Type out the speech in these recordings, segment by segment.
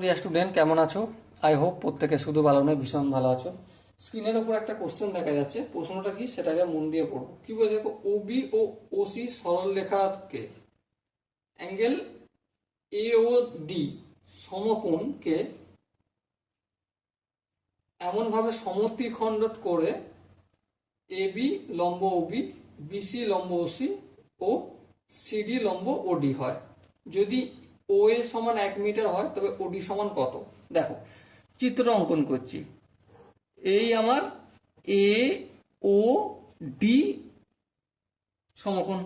Dear student, কেমন আছো? I hope প্রত্যেকে শুধু ভালো নয়, ভীষণ ভালো আছো। স্ক্রিনের উপর একটা কোশ্চেন দেখা যাচ্ছে। প্রশ্নটা কি সেটাকে মন দিয়ে পড়বো। কি বলে দেখো, ওবি ও ওসি সরল রেখাকে অ্যাঙ্গেল এ ও ডি সমকোণকে এমনভাবে সমদ্বিখণ্ড করে এ বি লম্ব ওবি, বিসি লম্ব ওসি ও সিডি লম্ব ওডি হয়। যদি ও এ সমান 1 মিটার হয় তবে ওডি সমান কত? দেখো, চিত্র অঙ্কন করছি। এই আমার এ ও ডি সমকোণ,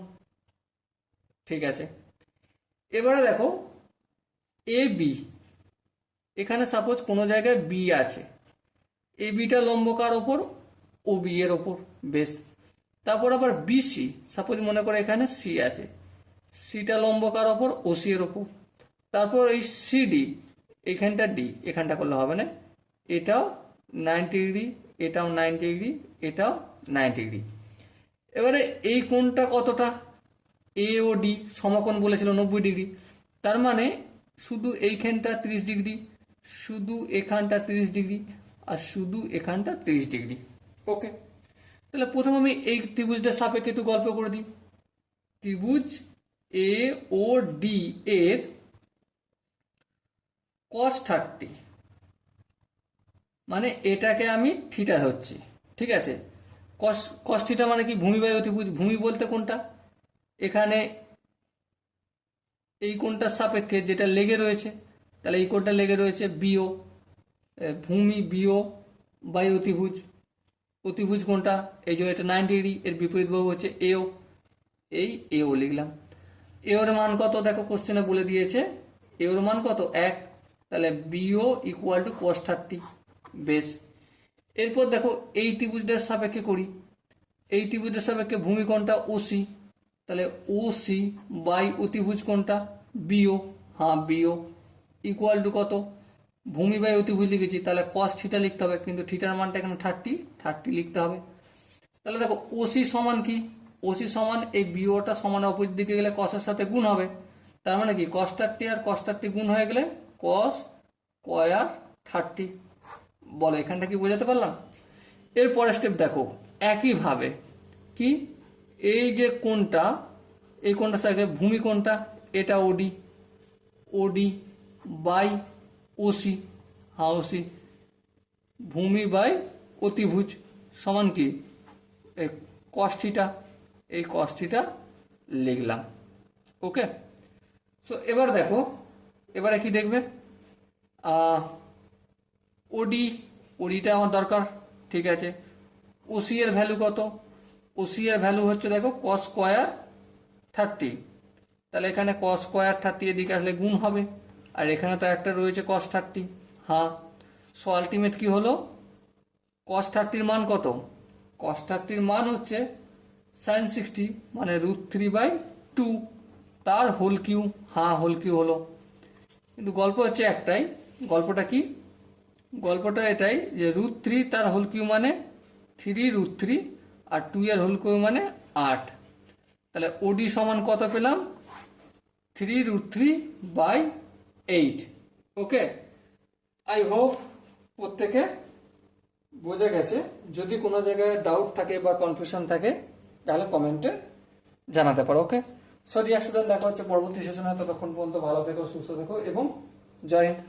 ঠিক আছে। এবারে দেখো এ বি, এখানে সাপোজ কোনো জায়গায় বি আছে, এ বিটা লম্ব কার ওপর? ও বি এর ওপর, বেশ। তারপর আবার বিসি, সাপোজ মনে করে এখানে সি আছে, সিটা লম্ব কার ওপর? ও সি এর ওপর। তারপর এই সিডি, এখানটা ডি, এখানটা করলে হবে না, এটাও 90 ডিগ্রি, এটাও 90 ডিগ্রি, এটাও 90 ডিগ্রি। এবারে এই কোণটা কতটা? এ ও ডি সমকোণ বলেছিল 90 ডিগ্রি, তার মানে শুধু এইখানটা 30 ডিগ্রি, শুধু এখানটা 30 ডিগ্রি, আর শুধু এখানটা 30 ডিগ্রি। ওকে, তাহলে প্রথম আমি এই ত্রিভুজটার সাপেক্ষে একটু গল্প করে দিই। ত্রিভুজ এ ও ডি এর cos 30, মানে এটাকে আমি থিটা ধরছি, ঠিক আছে। কস থিটা মানে কি? ভূমি বাই অতিভুজ। ভূমি বলতে কোনটা? এখানে এই কোণটার সাপেক্ষে যেটা লেগে রয়েছে, তাহলে এই কোণটা লেগে রয়েছে বিও, ভূমি বিও বাই অতিভুজ। অতিভুজ কোনটা? এই যে এটা 90 ডিগ্রি, এর বিপরীত বাহু হচ্ছে এও, এই এও লিখলাম। এওর মান কত? দেখো কোশ্চেনে বলে দিয়েছে এওর মান কত? 1। তাহলে বিও ইকুয়াল টু cos 30, বেশ। এরপর দেখো এই ত্রিভুজটার সাপেক্ষে করি। এই ত্রিভুজের সাপেক্ষে ভূমি কোণটা? ওসি, তাহলে ওসি বাই অতিভুজ কোণটা? বিও, হ্যাঁ বিও, ইকুয়াল টু কত? ভূমি বাই অতিভুজ লিখেছি, তাহলে cos থিটা লিখতে হবে, কিন্তু থিটার মানটা এখানে 30 লিখতে হবে। তাহলে দেখো ওসি সমান কি? ওসি সমান এই বিওটা সমান অপোজিট দিকে গেলে কসের সাথে গুণ হবে, তার মানে কি cos 30 আর cos 30 গুণ হয়ে গেলে cos স্কয়ার 30। বলো এখানটা কি বোঝাতে পারলাম? এর পরের স্টেপ দেখো, একইভাবে কি এই যে কোণটা, এই কোণটার সাথে ভূমি কোণটা, এটা ওডি, ওডি বাই ওসি, হ্যাঁ ওসি, ভূমি বাই অতিভুজ সমান কি? cos থিটা, এই cos থিটা লিখলাম। ওকে, সো এবার দেখো, এবারে কি দেখবে? ওডি, ওডিটা আমার দরকার, ঠিক আছে। ওসি এর ভ্যালু কত? ওসি এর ভ্যালু হচ্ছে দেখো cos স্কয়ার 30, তাহলে এখানে cos স্কয়ার 30 এদিকে আসলে গুণ হবে, আর এখানে তো একটা রয়েছে cos 30, হ্যাঁ। সো আলটিমেট কি হলো? cos 30 মান কত? cos 30 মান হচ্ছে sin 60, মানে √3/2, তার হোল কিউ, হ্যাঁ হোল কিউ হলো। কিন্তু গল্প হচ্ছে একটাই। গল্পটা কি? গল্পটা এটাই যে √3 তার হোল কিউ মানে 3√3, আর 2 এর হোল কিউ মানে 8। তাহলে ওডি সমান কত পেলাম? 3√3/8। ওকে, আই হোপ প্রত্যেকে বোঝা গেছে। যদি কোনো জায়গায় ডাউট থাকে বা কনফিউশন থাকে তাহলে কমেন্টে জানাতে পারো। ওকে, সো ডিয়ার স্টুডেন্ট, দেখা হচ্ছে পরবর্তী সেশনে। ততক্ষণ পর্যন্ত ভালো থেকো, সুস্থ থেকো এবং জয় হিন্দ।